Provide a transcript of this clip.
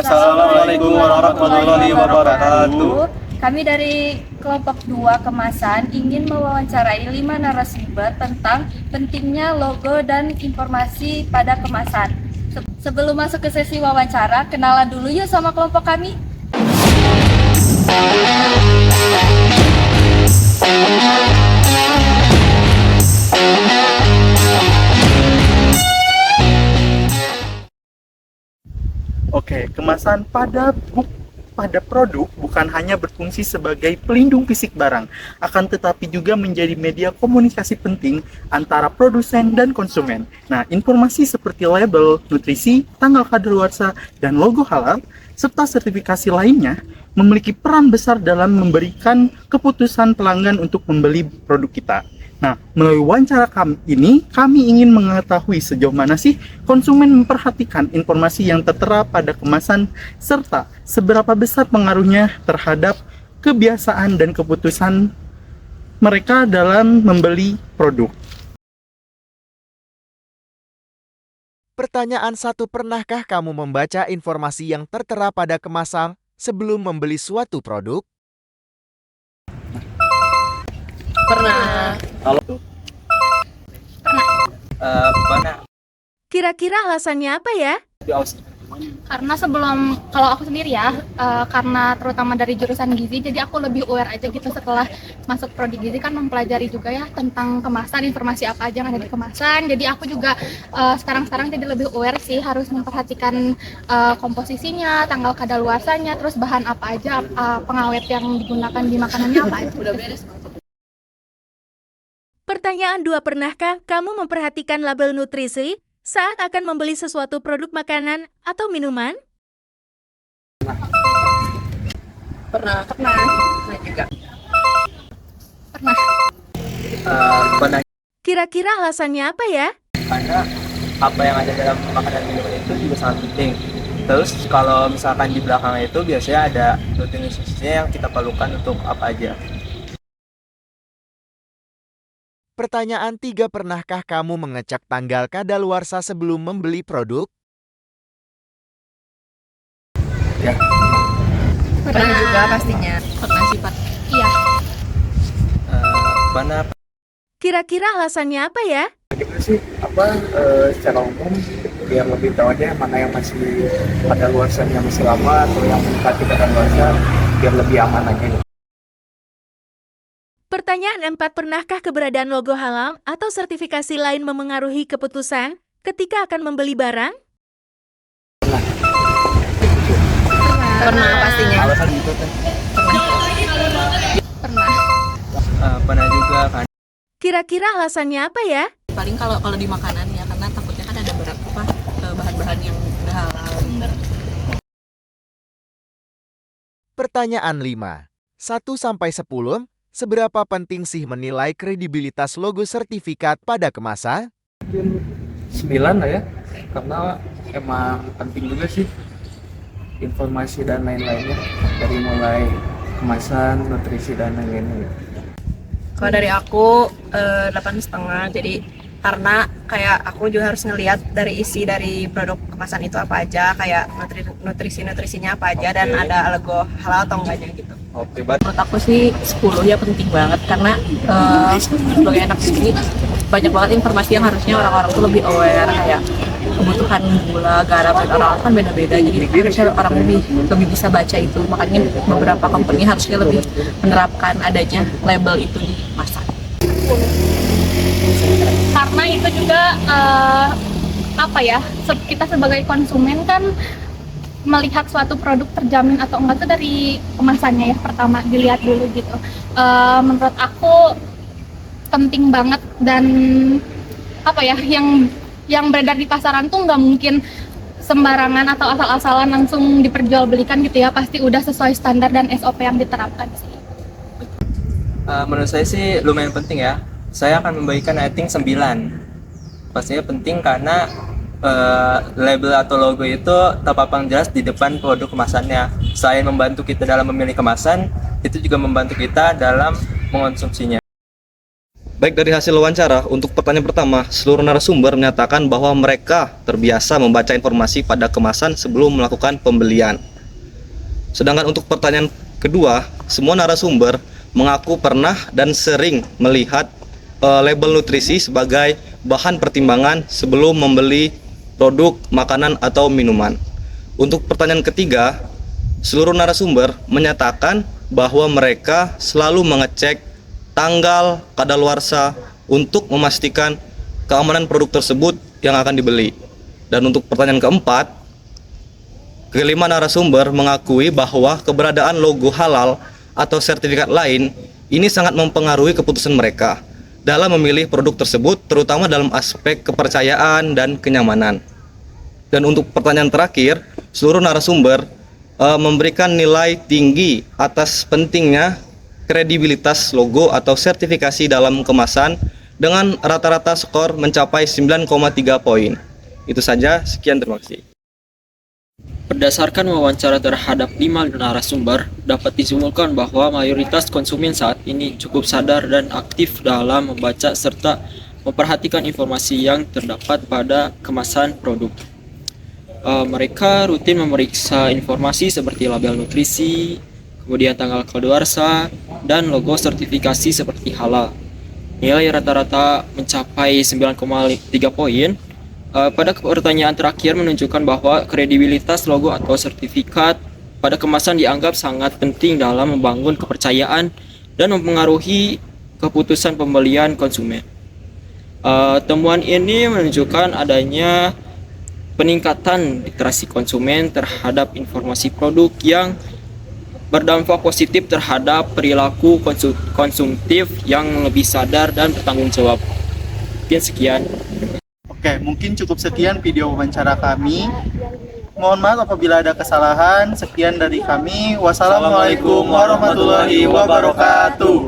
Assalamualaikum warahmatullahi wabarakatuh. Kami dari kelompok 2 kemasan ingin mewawancarai 5 narasumber tentang pentingnya logo dan informasi pada kemasan. Sebelum masuk ke sesi wawancara, kenalan dulu yuk sama kelompok kami. Oke, kemasan pada produk bukan hanya berfungsi sebagai pelindung fisik barang, akan tetapi juga menjadi media komunikasi penting antara produsen dan konsumen. Nah, informasi seperti label, nutrisi, tanggal kadaluarsa, dan logo halal, serta sertifikasi lainnya memiliki peran besar dalam memberikan keputusan pelanggan untuk membeli produk kita. Nah, melalui wawancara kami ingin mengetahui sejauh mana sih konsumen memperhatikan informasi yang tertera pada kemasan, serta seberapa besar pengaruhnya terhadap kebiasaan dan keputusan mereka dalam membeli produk. Pertanyaan 1, pernahkah kamu membaca informasi yang tertera pada kemasan sebelum membeli suatu produk? Pernah. Pernah. Kira-kira alasannya apa ya? Karena kalau aku sendiri ya, karena terutama dari jurusan gizi, jadi aku lebih aware aja gitu setelah masuk prodi gizi kan mempelajari juga ya tentang kemasan, informasi apa aja yang ada di kemasan. Jadi aku juga sekarang jadi lebih aware sih, harus memperhatikan komposisinya, tanggal kadaluarsanya, terus bahan apa aja, pengawet yang digunakan di makanannya apa aja. Udah beres. Pertanyaan 2, pernahkah kamu memperhatikan label nutrisi saat akan membeli sesuatu produk makanan atau minuman? Pernah juga. Pernah. Kira-kira alasannya apa ya? Karena apa yang ada dalam makanan minuman itu juga sangat penting. Terus kalau misalkan di belakangnya itu biasanya ada nutrisinya yang kita perlukan untuk apa aja. Pertanyaan 3, pernahkah kamu mengecek tanggal kadaluarsa sebelum membeli produk? Ya. Pernah juga pastinya. Pernah sih, Pak. Iya. Pernah. Kira-kira alasannya apa ya? Gimana sih secara umum biar lebih tahu aja mana yang masih kadaluarsanya masih lama atau yang mendekati kadaluarsa biar lebih aman aja. Pertanyaan 4, pernahkah keberadaan logo halal atau sertifikasi lain memengaruhi keputusan ketika akan membeli barang? Pernah pastinya. Alasan gitu kan? Pernah. Pernah juga kan. Kira-kira alasannya apa ya? Paling kalau di makanan ya, karena takutnya kan ada beberapa bahan-bahan yang nggak halal. Pertanyaan 5, 1-10, seberapa penting sih menilai kredibilitas logo sertifikat pada kemasan? 9 lah ya, karena emang penting juga sih informasi dan lain-lainnya dari mulai kemasan, nutrisi dan lain-lainnya. Kalau dari aku 8,5, jadi karena kayak aku juga harus ngelihat dari isi dari produk kemasan itu apa aja, kayak nutrisinya apa aja, dan ada logo halal atau enggaknya gitu. Oke, baik. Menurut aku sih 10 ya penting banget, karena sebagai anak sendiri banyak banget informasi yang harusnya orang-orang tuh lebih aware, kayak kebutuhan gula, garam, dan orang kan beda-beda, jadi harusnya orang lebih bisa baca itu. Makanya beberapa company harusnya lebih menerapkan adanya label itu di kemasan. Karena itu juga kita sebagai konsumen kan melihat suatu produk terjamin atau enggak tuh dari kemasannya ya, pertama dilihat dulu gitu. Menurut aku penting banget, dan yang beredar di pasaran tuh nggak mungkin sembarangan atau asal-asalan langsung diperjualbelikan gitu ya, pasti udah sesuai standar dan SOP yang diterapkan sih. Menurut saya sih lumayan penting ya. Saya akan memberikan rating 9. Pastinya penting karena label atau logo itu terpampang jelas di depan produk kemasannya. Selain membantu kita dalam memilih kemasan, itu juga membantu kita dalam mengonsumsinya. Baik dari hasil wawancara, untuk pertanyaan pertama, seluruh narasumber menyatakan bahwa mereka terbiasa membaca informasi pada kemasan sebelum melakukan pembelian. Sedangkan untuk pertanyaan kedua, semua narasumber mengaku pernah dan sering melihat label nutrisi sebagai bahan pertimbangan sebelum membeli produk makanan atau minuman. Untuk pertanyaan ketiga, seluruh narasumber menyatakan bahwa mereka selalu mengecek tanggal kadaluarsa untuk memastikan keamanan produk tersebut yang akan dibeli. Dan untuk pertanyaan keempat, kelima narasumber mengakui bahwa keberadaan logo halal atau sertifikat lain ini sangat mempengaruhi keputusan mereka dalam memilih produk tersebut, terutama dalam aspek kepercayaan dan kenyamanan. Dan untuk pertanyaan terakhir, seluruh narasumber memberikan nilai tinggi atas pentingnya kredibilitas logo atau sertifikasi dalam kemasan dengan rata-rata skor mencapai 9,3 poin. Itu saja, sekian, terima kasih. Berdasarkan wawancara terhadap 5 narasumber, dapat disimpulkan bahwa mayoritas konsumen saat ini cukup sadar dan aktif dalam membaca serta memperhatikan informasi yang terdapat pada kemasan produk. Mereka rutin memeriksa informasi seperti label nutrisi, kemudian tanggal kadaluarsa, dan logo sertifikasi seperti halal. Nilai rata-rata mencapai 9,3 poin. Pada pertanyaan terakhir menunjukkan bahwa kredibilitas logo atau sertifikat pada kemasan dianggap sangat penting dalam membangun kepercayaan dan mempengaruhi keputusan pembelian konsumen. Temuan ini menunjukkan adanya peningkatan literasi konsumen terhadap informasi produk yang berdampak positif terhadap perilaku konsumtif yang lebih sadar dan bertanggung jawab. Mungkin sekian. Oke, mungkin cukup sekian video wawancara kami. Mohon maaf apabila ada kesalahan. Sekian dari kami. Wassalamualaikum warahmatullahi wabarakatuh.